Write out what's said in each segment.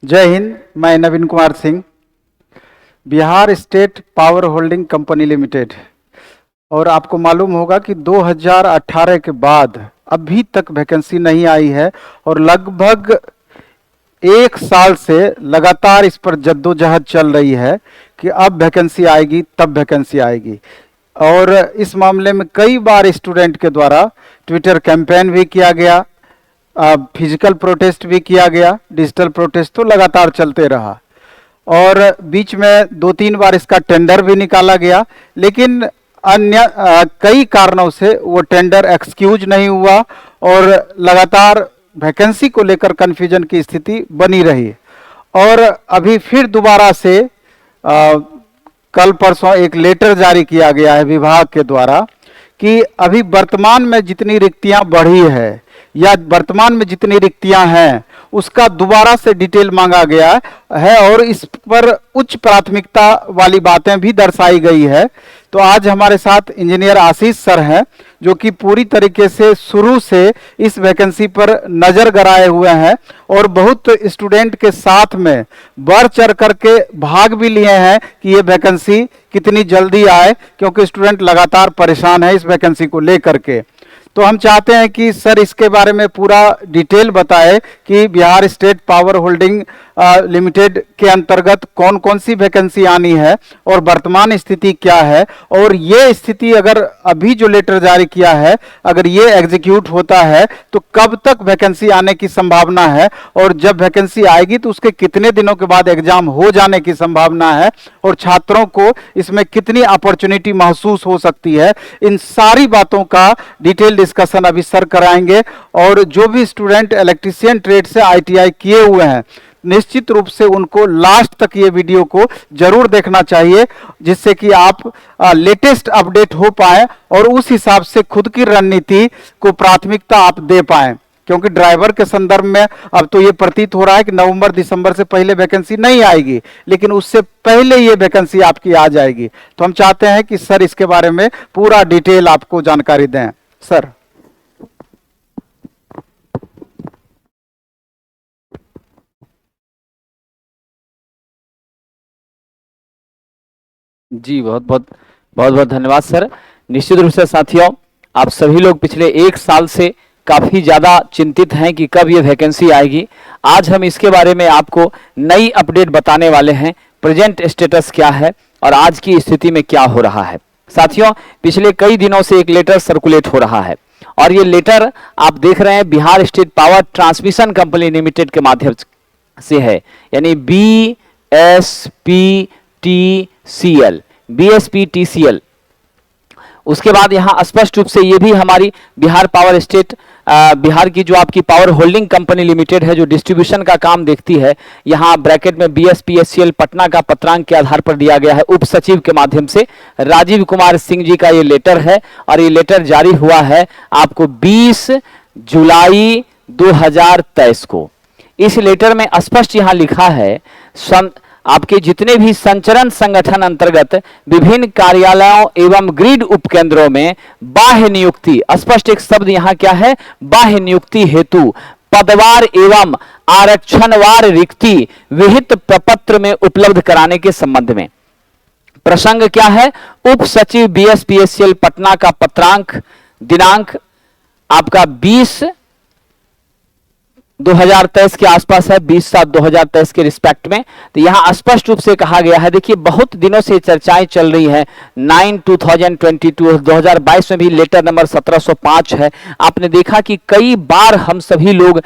जय हिंद। मैं Naveen Kumar Singh, Bihar state power holding company limited. और आपको मालूम होगा कि 2018 के बाद अभी तक वैकेंसी नहीं आई है और लगभग 1 साल से लगातार इस पर जद्दोजहद चल रही है कि अब वैकेंसी आएगी तब वैकेंसी आएगी। और इस मामले में कई बार स्टूडेंट के द्वारा ट्विटर कैंपेन भी किया गया, फिजिकल प्रोटेस्ट भी किया गया, डिजिटल प्रोटेस्ट तो लगातार चलते रहा और बीच में 2-3 बार इसका टेंडर भी निकाला गया, लेकिन अन्य कई कारणों से वो टेंडर एक्सक्यूज नहीं हुआ और लगातार वैकेंसी को लेकर कन्फ्यूजन की स्थिति बनी रही। और अभी फिर दोबारा से कल परसों एक लेटर जारी किया गया है विभाग के द्वारा कि अभी वर्तमान में जितनी रिक्तियां बढ़ी है या वर्तमान में जितनी रिक्तियां हैं उसका दोबारा से डिटेल मांगा गया है और इस पर उच्च प्राथमिकता वाली बातें भी दर्शाई गई है। तो आज हमारे साथ इंजीनियर आशीष सर हैं जो कि पूरी तरीके से शुरू से इस वैकेंसी पर नजर गड़ाए हुए हैं और बहुत स्टूडेंट के साथ में बढ़ चढ़ करके भाग भी लिए हैं कि ये वैकेंसी कितनी जल्दी आए, क्योंकि स्टूडेंट लगातार परेशान है इस वैकेंसी को लेकर के। तो हम चाहते हैं कि सर इसके बारे में पूरा डिटेल बताए कि Bihar state power holding limited के अंतर्गत कौन कौन सी वैकेंसी आनी है और वर्तमान स्थिति क्या है, और ये स्थिति अगर अभी जो लेटर जारी किया है अगर ये एग्जीक्यूट होता है तो कब तक वैकेंसी आने की संभावना है, और जब वैकेंसी आएगी तो उसके कितने दिनों के बाद एग्जाम हो जाने की संभावना है और छात्रों को इसमें कितनी अपॉर्चुनिटी महसूस हो सकती है। इन सारी बातों का डिटेल डिस्कशन अभी सर कराएंगे। और जो भी स्टूडेंट इलेक्ट्रीशियन ट्रेड से आईटीआई किए हुए हैं निश्चित रूप से उनको लास्ट तक ये वीडियो को जरूर देखना चाहिए, जिससे कि आप लेटेस्ट अपडेट हो पाए और उस हिसाब से खुद की रणनीति को प्राथमिकता आप दे पाएं। क्योंकि ड्राइवर के संदर्भ में अब तो ये प्रतीत हो रहा है कि नवंबर दिसंबर से पहले वैकेंसी नहीं आएगी, लेकिन उससे पहले ये वैकेंसी आपकी आ जाएगी। तो हम चाहते हैं कि सर इसके बारे में पूरा डिटेल आपको जानकारी दें। सर। जी बहुत बहुत धन्यवाद सर। निश्चित रूप से साथियों, आप सभी लोग पिछले 1 साल से काफी ज्यादा चिंतित हैं कि कब ये वैकेंसी आएगी। आज हम इसके बारे में आपको नई अपडेट बताने वाले हैं, प्रेजेंट स्टेटस क्या है और आज की स्थिति में क्या हो रहा है। साथियों, पिछले कई दिनों से एक लेटर सर्कुलेट हो रहा है और ये लेटर आप देख रहे हैं Bihar state power transmission company limited के माध्यम से है, यानी BSPTCL। उसके बाद यहां स्पष्ट रूप से ये भी हमारी बिहार पावर स्टेट बिहार की जो आपकी पावर होल्डिंग कंपनी लिमिटेड है जो डिस्ट्रीब्यूशन का काम देखती है, यहां ब्रैकेट में BSPSCL पटना का पत्रांक के आधार पर दिया गया है उप सचिव के माध्यम से राजीव कुमार सिंह जी का ये लेटर है और ये लेटर जारी हुआ है आपको 20 जुलाई 2023 को। इस लेटर में स्पष्ट यहां लिखा है आपके जितने भी संचरण संगठन अंतर्गत विभिन्न कार्यालयों एवं ग्रिड उपकेंद्रों में बाह्य नियुक्ति, स्पष्ट एक शब्द यहां क्या है, बाह्य नियुक्ति हेतु पदवार एवं आरक्षणवार रिक्ति विहित प्रपत्र में उपलब्ध कराने के संबंध में। प्रसंग क्या है, उप सचिव BSPSCL पटना का पत्रांक दिनांक आपका 20/2023 के आसपास है, 20/7/2023 के रिस्पेक्ट में। तो यहां स्पष्ट रूप से कहा गया है, देखिए बहुत दिनों से चर्चाएं चल रही हैं। 9/2022 में भी लेटर नंबर 1705 है। आपने देखा कि कई बार हम सभी लोग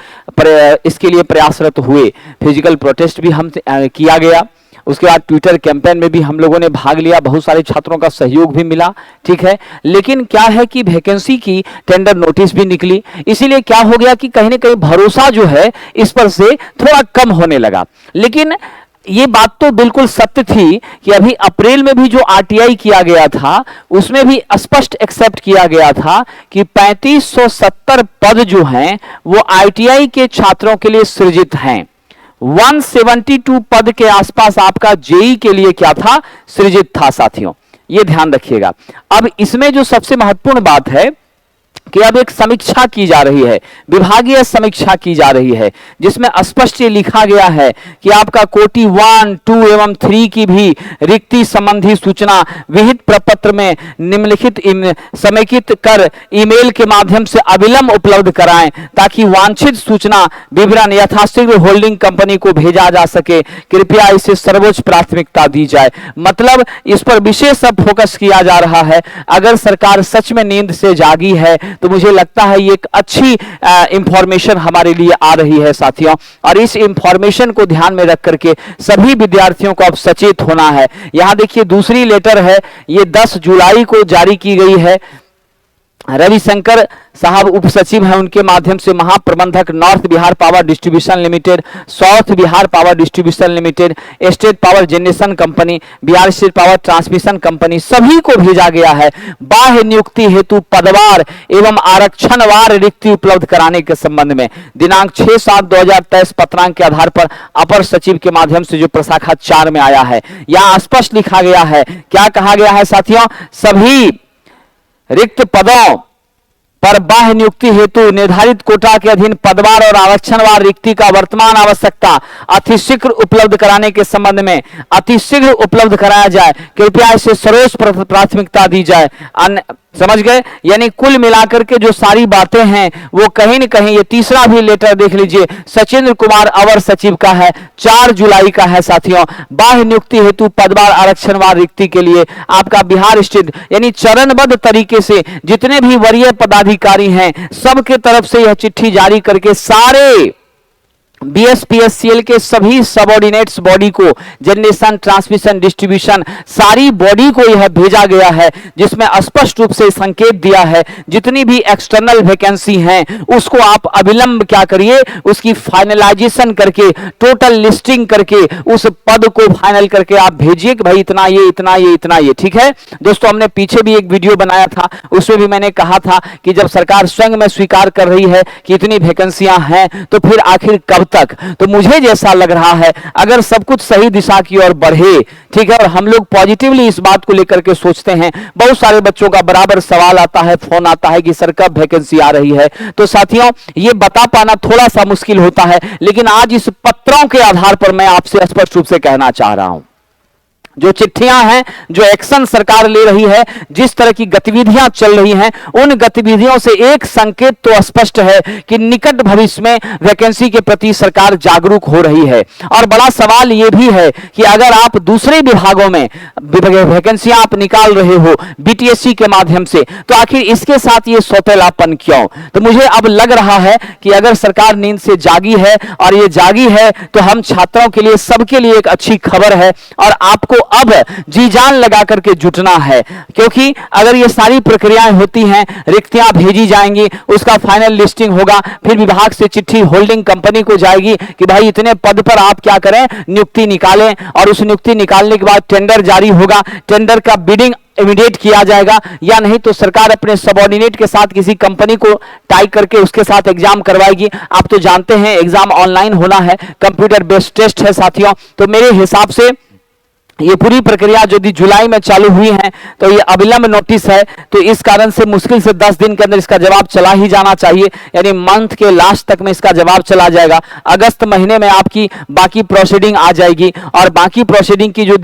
इसके लिए प्रयासरत हुए, फिजिकल प्रोटेस्ट भी हम किया गया, उसके बाद ट्विटर कैंपेन में भी हम लोगों ने भाग लिया, बहुत सारे छात्रों का सहयोग भी मिला, ठीक है। लेकिन क्या है कि वैकेंसी की टेंडर नोटिस भी निकली, इसीलिए क्या हो गया कि कहीं ना कहीं भरोसा जो है इस पर से थोड़ा कम होने लगा। लेकिन ये बात तो बिल्कुल सत्य थी कि अभी अप्रैल में भी जो RTI किया गया था उसमें भी स्पष्ट एक्सेप्ट किया गया था कि 3570 पद जो हैं वो ITI के छात्रों के लिए सृजित हैं। 172 पद के आसपास आपका JEE के लिए क्या था, सृजित था। साथियों ये ध्यान रखिएगा। अब इसमें जो सबसे महत्वपूर्ण बात है कि अब एक समीक्षा की जा रही है, विभागीय समीक्षा की जा रही है, जिसमें स्पष्ट ये लिखा गया है कि आपका कोटि 1, 2 एवं 3 की भी रिक्ति संबंधी सूचना विहित प्रपत्र में निम्नलिखित समेकित कर ईमेल के माध्यम से अविलंब उपलब्ध कराएं, ताकि वांछित सूचना विवरण यथाशीघ्र होल्डिंग कंपनी को भेजा जा सके। कृपया इसे सर्वोच्च प्राथमिकता दी जाए। मतलब इस पर विशेष अब फोकस किया जा रहा है। अगर सरकार सच में नींद से जागी है तो मुझे लगता है ये एक अच्छी इंफॉर्मेशन हमारे लिए आ रही है साथियों, और इस इंफॉर्मेशन को ध्यान में रख करके सभी विद्यार्थियों को अब सचेत होना है। यहां देखिए दूसरी लेटर है, ये 10 जुलाई को जारी की गई है। रविशंकर साहब उप सचिव हैं, उनके माध्यम से महाप्रबंधक north Bihar power distribution limited, south Bihar power distribution limited, state power generation company, Bihar state power transmission company, सभी को भेजा गया है बाह्य नियुक्ति हेतु पदवार एवं आरक्षणवार रिक्ति उपलब्ध कराने के संबंध में। दिनांक 6/7/2023 पत्रांक के आधार पर अपर सचिव के माध्यम से जो प्रशाखा 4 में आया है, यहां स्पष्ट लिखा गया है। क्या कहा गया है साथियों? सभी रिक्त पदों पर बाह्य नियुक्ति हेतु निर्धारित कोटा के अधीन पदवार और आरक्षणवार रिक्ति का वर्तमान आवश्यकता अतिशीघ्र उपलब्ध कराने के संबंध में अतिशीघ्र उपलब्ध कराया जाए। कृपया इसे सर्वोच्च प्राथमिकता दी जाए। समझ गए? यानी कुल मिलाकर के जो सारी बातें हैं वो कहीं न कहीं, ये तीसरा भी लेटर देख लीजिए, सचिंद्र कुमार अवर सचिव का है, 4 जुलाई का है साथियों। बाह्य नियुक्ति हेतु पदवार आरक्षणवार रिक्ति के लिए आपका बिहार स्टेट यानी चरणबद्ध तरीके से जितने भी वरीय पदाधिकारी हैं सबके तरफ से यह चिट्ठी जारी करके सारे बीएसपीएससीएल के सभी सबऑर्डिनेट्स बॉडी को, जनरेशन, ट्रांसमिशन, डिस्ट्रीब्यूशन, सारी बॉडी को यह भेजा गया है, जिसमें स्पष्ट रूप से संकेत दिया है जितनी भी एक्सटर्नल वैकेंसी हैं उसको आप अविलंब क्या करिए, उसकी फाइनलाइजेशन करके, टोटल लिस्टिंग करके उस पद को फाइनल करके आप भेजिए कि भाई इतना ये इतना ये इतना ये। ठीक है दोस्तों, हमने पीछे भी एक वीडियो बनाया था, उसमें भी मैंने कहा था कि जब सरकार स्वयं में स्वीकार कर रही है कि इतनी वैकेंसियां हैं तो फिर आखिर कब तक। तो मुझे जैसा लग रहा है अगर सब कुछ सही दिशा की ओर बढ़े, ठीक है, और हम लोग पॉजिटिवली इस बात को लेकर के सोचते हैं, बहुत सारे बच्चों का बराबर सवाल आता है, फोन आता है कि सर कब वैकेंसी आ रही है, तो साथियों ये बता पाना थोड़ा सा मुश्किल होता है, लेकिन आज इस पत्रों के आधार पर मैं आपसे स्पष्ट रूप से कहना चाह रहा हूं, जो चिट्ठियां हैं, जो एक्शन सरकार ले रही है, जिस तरह की गतिविधियां चल रही हैं, उन गतिविधियों से एक संकेत तो स्पष्ट है कि निकट भविष्य में वैकेंसी के प्रति सरकार जागरूक हो रही है। और बड़ा सवाल यह भी है कि अगर आप दूसरे विभागों में वैकेंसियां आप निकाल रहे हो बीटीएससी के माध्यम से, तो आखिर इसके साथ ये सौतेलापन क्यों? तो मुझे अब लग रहा है कि अगर सरकार नींद से जागी है, और ये जागी है तो हम छात्रों के लिए, सबके लिए एक अच्छी खबर है, और आपको अब जी जान लगा करके जुटना है, क्योंकि अगर ये सारी प्रक्रियाएं होती हैं, रिक्तियां भेजी जाएंगी, उसका फाइनल लिस्टिंग होगा, फिर विभाग से चिट्ठी होल्डिंग कंपनी को जाएगी कि भाई इतने पद पर आप क्या करें, नियुक्ति निकालें, और उस नियुक्ति निकालने के बाद टेंडर जारी होगा, टेंडर का बिडिंग इमीडिएट किया जाएगा, या नहीं तो सरकार अपने सबऑर्डिनेट के साथ किसी कंपनी को टाई करके उसके साथ एग्जाम करवाएगी। आप तो जानते हैं एग्जाम ऑनलाइन होना है, कंप्यूटर बेस्ड टेस्ट है साथियों। तो मेरे हिसाब से ये पूरी प्रक्रिया यदि जुलाई में चालू हुई है तो ये अविलंब नोटिस है, तो इस कारण से मुश्किल से 10 दिन के अंदर इसका जवाब चला ही जाना चाहिए, यानी मंथ के लास्ट तक में इसका जवाब चला जाएगा। अगस्त महीने में आपकी बाकी प्रोसीडिंग आ जाएगी, और बाकी प्रोसीडिंग की जो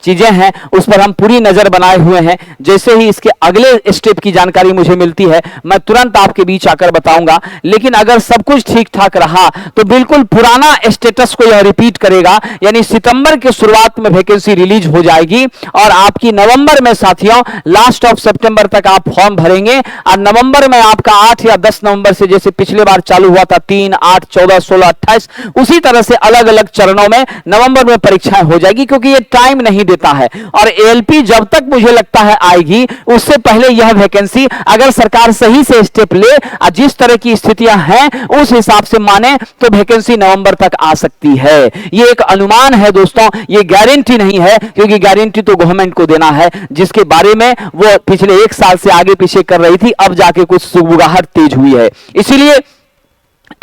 चीजें हैं उस पर हम पूरी नजर बनाए हुए हैं। जैसे ही इसके अगले स्टेप की जानकारी मुझे मिलती है मैं तुरंत आपके बीच आकर बताऊंगा। लेकिन अगर सब कुछ ठीक ठाक रहा तो बिल्कुल पुराना स्टेटस को यह रिपीट करेगा, यानी सितंबर के शुरुआत में वैकेंसी रिलीज हो जाएगी, और आपकी नवंबर में साथियों लास्ट ऑफ सितंबर तक आप फॉर्म भरेंगे, और नवंबर में आपका 8 या 10 नवंबर से जैसे पिछले बार चालू हुआ था 3, 8, 14, 16, 28, उसी तरह से अलग अलग चरणों में नवंबर में परीक्षाएं हो जाएगी, क्योंकि ये टाइम नहीं देता है। और एएलपी जब तक मुझे लगता है आएगी, उससे पहले यह वैकेंसी अगर सरकार सही से स्टेप ले, जिस तरह की स्थितियां हैं उस हिसाब से माने, तो वैकेंसी नवंबर तक आ सकती है। ये एक अनुमान है दोस्तों, ये गारंटी नहीं है, क्योंकि गारंटी तो गवर्नमेंट को देना है, जिसके बारे में वो पिछले 1 साल से आगे पीछे कर रही थी, अब जाके कुछ सुगबुगाहट तेज हुई है। इसीलिए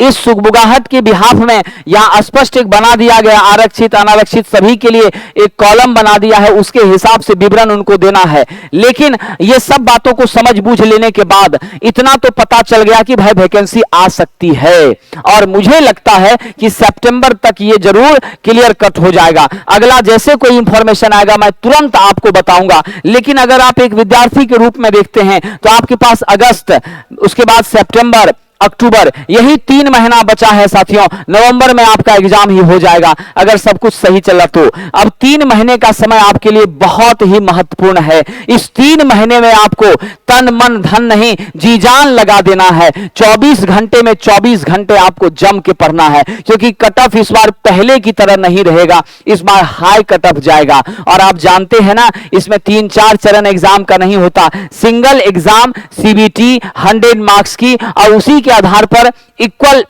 इस सुगबुगाहट के बिहाफ में यहां स्पष्ट एक बना दिया गया, आरक्षित अनारक्षित सभी के लिए एक कॉलम बना दिया है, उसके हिसाब से विवरण उनको देना है। लेकिन ये सब बातों को समझ बूझ लेने के बाद इतना तो पता चल गया कि भाई वैकेंसी आ सकती है, और मुझे लगता है कि सितंबर तक ये जरूर क्लियर कट हो जाएगा। अगला जैसे कोई इंफॉर्मेशन आएगा मैं तुरंत आपको बताऊंगा। लेकिन अगर आप एक विद्यार्थी के रूप में देखते हैं तो आपके पास अगस्त, उसके बाद सितंबर, अक्टूबर, यही 3 महीना बचा है साथियों। नवंबर में आपका एग्जाम ही हो जाएगा अगर सब कुछ सही चला तो। अब 3 महीने का समय आपके लिए बहुत ही महत्वपूर्ण है। इस 3 महीने में आपको तन मन धन नहीं जी जान लगा देना है। 24 घंटे में 24 घंटे आपको जम के पढ़ना है, क्योंकि कट ऑफ इस बार पहले की तरह नहीं रहेगा, इस बार हाई कट ऑफ जाएगा। और आप जानते हैं ना, इसमें 3-4 चरण एग्जाम का नहीं होता, सिंगल एग्जाम सीबीटी 100 मार्क्स की, और उसी के आधार पर इक्वल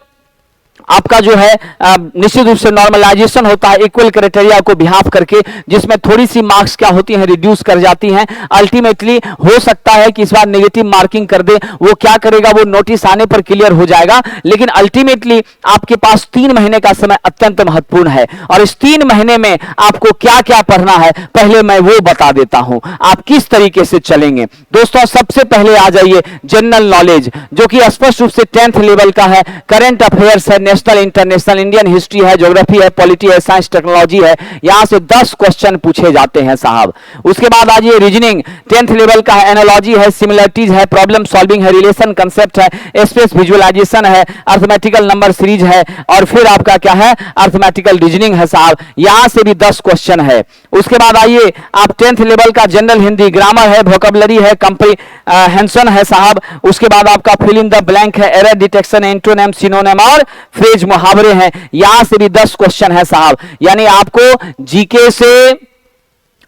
आपका जो है निश्चित रूप से नॉर्मलाइजेशन होता है इक्वल क्राइटेरिया को बिहाफ करके, जिसमें थोड़ी सी मार्क्स क्या होती हैं रिड्यूस कर जाती हैं। अल्टीमेटली हो सकता है कि इस बार नेगेटिव मार्किंग कर दे, वो क्या करेगा वो नोटिस आने पर क्लियर हो जाएगा। लेकिन अल्टीमेटली आपके पास 3 महीने का समय अत्यंत महत्वपूर्ण है, और इस 3 महीने में आपको क्या क्या पढ़ना है पहले मैं वो बता देता हूं, आप किस तरीके से चलेंगे। दोस्तों सबसे पहले आ जाइए जनरल नॉलेज, जो कि स्पष्ट रूप से 10th लेवल का है। करंट अफेयर्स है, नेशनल इंटरनेशनल, इंडियन हिस्ट्री है, ज्योग्राफी है, पॉलिटी है, साइंस टेक्नोलॉजी है। यहां से 10 क्वेश्चन पूछे जाते हैं साहब। उसके बाद आ जाइए रीजनिंग, 10th लेवल का है, एनालॉजी है, सिमिलरिटीज है, प्रॉब्लम सॉल्विंग है, रिलेशन कंसेप्ट है, स्पेस विजुअलाइजेशन है, अर्थमेटिकल नंबर सीरीज है, और फिर आपका क्या है अर्थमेटिकल रीजनिंग है साहब। यहां से भी 10 क्वेश्चन है। उसके बाद आइए आप 10th लेवल का जनरल हिंदी, ग्रामर है, वोकैबुलरी है, कंप्रीहेंशन है साहब। उसके बाद आपका फिल इन द ब्लैंक है, एरर डिटेक्शन, एंटोनिम, सिनोनिम और फ्रेज मुहावरे हैं। यहां से भी 10 क्वेश्चन है साहब। यानी आपको जीके से,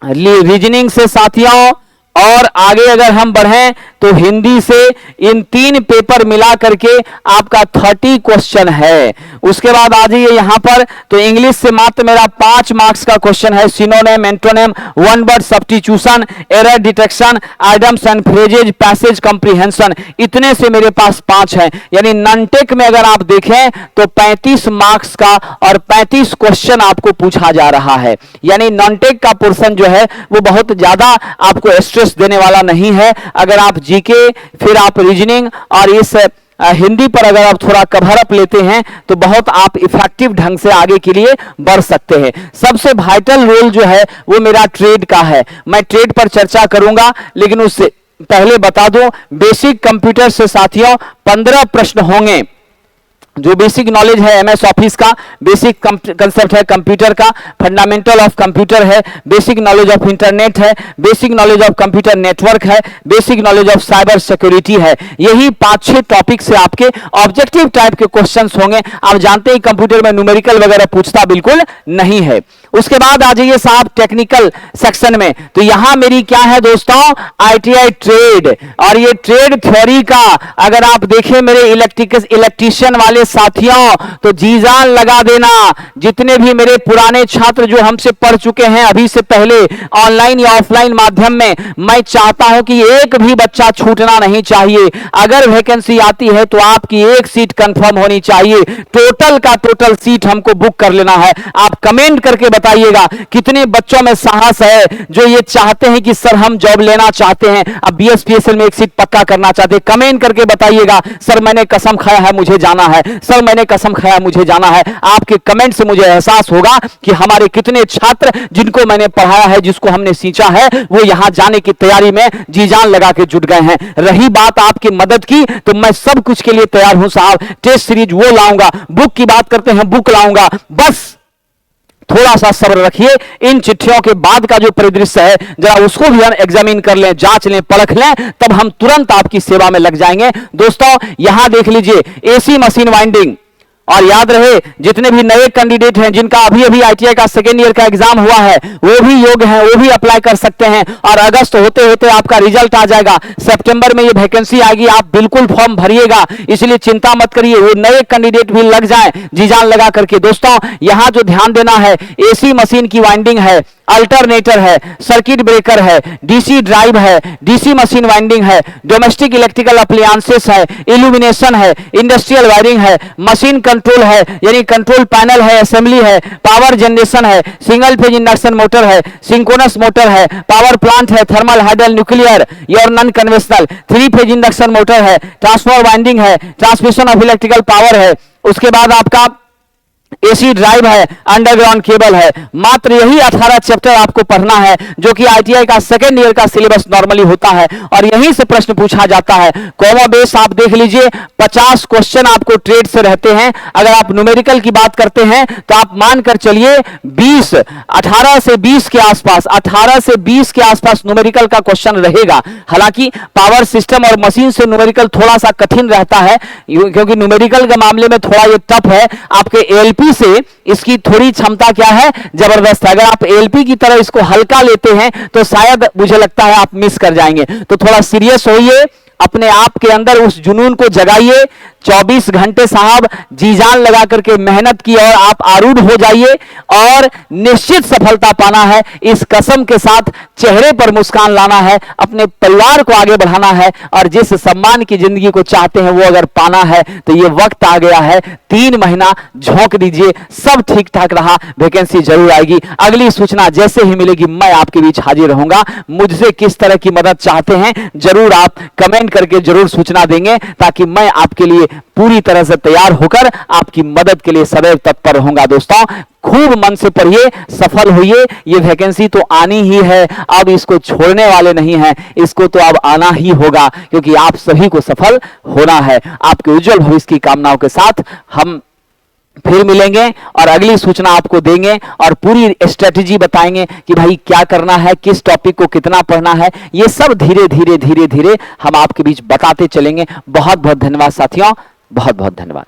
रीजनिंग से साथियों, और आगे अगर हम बढ़ें तो हिंदी से, इन 3 पेपर मिला करके आपका 30 क्वेश्चन है। उसके बाद आ जाइए यहां पर तो इंग्लिश से मात्र मेरा 5 मार्क्स का क्वेश्चन है, synonym, antonym, one word substitution, error detection, items and phrases, passage comprehension, इतने से मेरे पास 5 है। यानी नॉनटेक में अगर आप देखें तो 35 मार्क्स का और 35 क्वेश्चन आपको पूछा जा रहा है। यानी नॉनटेक का पोर्शन जो है वो बहुत ज्यादा आपको स्ट्रेस देने वाला नहीं है। अगर आप जीके, फिर आप रीजनिंग और इस हिंदी पर अगर आप थोड़ा कवर अप लेते हैं तो बहुत आप इफेक्टिव ढंग से आगे के लिए बढ़ सकते हैं। सबसे वाइटल रोल जो है वो मेरा ट्रेड का है। मैं ट्रेड पर चर्चा करूंगा, लेकिन उससे पहले बता दूं बेसिक कंप्यूटर से साथियों 15 प्रश्न होंगे। जो बेसिक नॉलेज है एमएस ऑफिस का, बेसिक कंसेप्ट है कंप्यूटर का, फंडामेंटल ऑफ कंप्यूटर है, बेसिक नॉलेज ऑफ इंटरनेट है, basic knowledge of computer network है, basic knowledge of cyber security है। यही 5-6 टॉपिक से आपके ऑब्जेक्टिव टाइप के क्वेश्चंस होंगे। आप जानते हैं कंप्यूटर में न्यूमेरिकल वगैरह पूछता बिल्कुल नहीं है। उसके बाद आ जाइए साहब टेक्निकल सेक्शन में, तो यहां मेरी क्या है दोस्तों आईटीआई ट्रेड, और ये ट्रेड थ्योरी का अगर आप देखें मेरे इलेक्ट्रीशियन वाले साथियों तो जी जान लगा देना। जितने भी मेरे पुराने छात्र जो हमसे पढ़ चुके हैं अभी से पहले ऑनलाइन या ऑफलाइन माध्यम में, मैं चाहता हूं कि एक भी बच्चा छूटना नहीं चाहिए। अगर वैकेंसी आती है तो आपकी एक सीट कंफर्म होनी चाहिए। टोटल का टोटल सीट हमको बुक कर लेना है। आप कमेंट करके बताइएगा कितने बच्चों में साहस है जो ये चाहते हैं कि सर हम जॉब लेना चाहते हैं, अब बीएसपीएसएल में एक सीट पक्का करना चाहते हैं। कमेंट करके बताइएगा सर मैंने कसम खाया है मुझे जाना है, सर मैंने कसम खाया मुझे जाना है। आपके कमेंट से मुझे एहसास होगा कि हमारे कितने छात्र जिनको मैंने पढ़ाया है, जिसको हमने सींचा है, वो यहां जाने की तैयारी में जी जान लगा के जुट गए हैं। रही बात आपकी मदद की तो मैं सब कुछ के लिए तैयार हूं साहब। टेस्ट सीरीज वो लाऊंगा, बुक की बात करते हैं बुक लाऊंगा, बस थोड़ा सा सब्र रखिए। इन चिट्ठियों के बाद का जो परिदृश्य है जरा उसको भी हम एग्जामिन कर लें, जांच लें, परख लें, तब हम तुरंत आपकी सेवा में लग जाएंगे। दोस्तों यहां देख लीजिए एसी मशीन वाइंडिंग, और याद रहे जितने भी नए कैंडिडेट हैं जिनका अभी अभी आईटीआई का 2nd ईयर का एग्जाम हुआ है वो भी योग्य हैं, वो भी अप्लाई कर सकते हैं। और अगस्त होते होते आपका रिजल्ट आ जाएगा, सितंबर में ये वैकेंसी आएगी, आप बिल्कुल फॉर्म भरिएगा, इसलिए चिंता मत करिए। वो नए कैंडिडेट भी लग जाएं जी जान लगा करके। दोस्तों यहां जो ध्यान देना है एसी मशीन की वाइंडिंग है, अल्टरनेटर है, सर्किट ब्रेकर है, डीसी ड्राइव है, डीसी मशीन वाइंडिंग है, डोमेस्टिक इलेक्ट्रिकल अप्लायंसेस है, इल्यूमिनेशन है, इंडस्ट्रियल वायरिंग है, मशीन कंट्रोल है यानी कंट्रोल पैनल है, असेंबली है, पावर जनरेशन है, सिंगल फेज इंडक्शन मोटर है, सिंक्रोनस मोटर है, पावर प्लांट है, थर्मल, हाइड्रल, न्यूक्लियर और non conventional, 3 phase induction motor है, ट्रांसफॉर्मर वाइंडिंग है, ट्रांसमिशन ऑफ इलेक्ट्रिकल पावर है, उसके बाद आपका एसी ड्राइव है, अंडरग्राउंड केबल है। मात्र यही 18 चैप्टर आपको पढ़ना है जो कि आईटीआई का सेकेंड ईयर का सिलेबस नॉर्मली होता है और यहीं से प्रश्न पूछा जाता है। कॉमा बेस आप देख लीजिए, 50 क्वेश्चन आपको ट्रेड से रहते हैं। अगर आप न्यूमेरिकल की बात करते हैं तो आप मानकर चलिए 18 से 20 के आसपास 18 से 20 के आसपास न्यूमेरिकल का क्वेश्चन रहेगा। हालांकि पावर सिस्टम और मशीन से न्यूमेरिकल थोड़ा सा कठिन रहता है क्योंकि न्यूमेरिकल के मामले में थोड़ा ये टफ है। आपके एलपी से इसकी थोड़ी क्षमता क्या है, जबरदस्त है। अगर आप एलपी की तरह इसको हल्का लेते हैं तो शायद मुझे लगता है आप मिस कर जाएंगे। तो थोड़ा सीरियस होइए, अपने आप के अंदर उस जुनून को जगाइए। 24 घंटे साहब जी जान लगा करके मेहनत की और आप आरूढ़ हो जाइए और निश्चित सफलता पाना है। इस कसम के साथ चेहरे पर मुस्कान लाना है, अपने परिवार को आगे बढ़ाना है और जिस सम्मान की जिंदगी को चाहते हैं वो अगर पाना है तो ये वक्त आ गया है। 3 महीना झोंक दीजिए, सब ठीक ठाक रहा, वैकेंसी जरूर आएगी। अगली सूचना जैसे ही मिलेगी मैं आपके बीच हाजिर रहूंगा। मुझसे किस तरह की मदद चाहते हैं जरूर आप कमेंट करके जरूर सूचना देंगे ताकि मैं आपके लिए पूरी तरह से तैयार होकर आपकी मदद के लिए सदैव तत्पर रहूंगा। दोस्तों खूब मन से पढ़िए, सफल होइए। ये वैकेंसी तो आनी ही है, अब इसको छोड़ने वाले नहीं हैं, इसको तो अब आना ही होगा क्योंकि आप सभी को सफल होना है। आपके उज्जवल भविष्य की कामनाओं के साथ हम फिर मिलेंगे और अगली सूचना आपको देंगे और पूरी स्ट्रेटेजी बताएंगे कि भाई क्या करना है, किस टॉपिक को कितना पढ़ना है। ये सब धीरे धीरे धीरे धीरे हम आपके बीच बताते चलेंगे। बहुत बहुत धन्यवाद साथियों, बहुत बहुत धन्यवाद।